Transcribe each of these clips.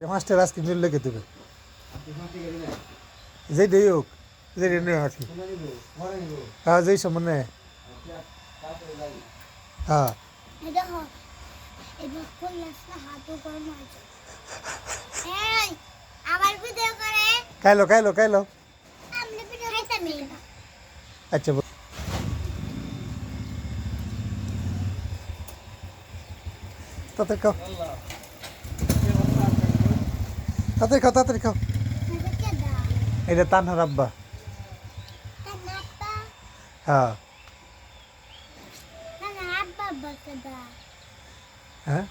master আজকে মিল লেগে দেবে যেটাই হোক যেটা নিয়ে আসি হ্যাঁ যেই সামনে হ্যাঁ খাইলো খাইলো খাইলো আচ্ছা তাড়াতাড়ি খাও তাড়াতাড়ি খাও তাড়াতাড়ি খাও এটা তানহার আব্বা হ্যাঁ হ্যাঁ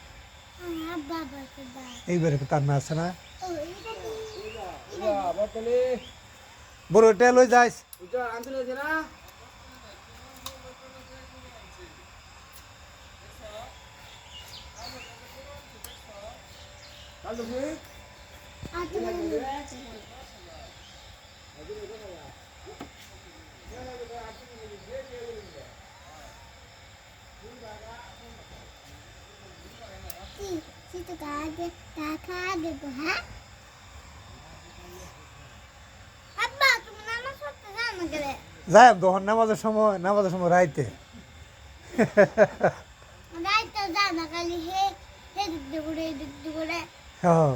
এইবারে তান্না আছে না বড় এটা লই যাইস যাই তখন নামাজের সময় রাইতে হ্যাঁ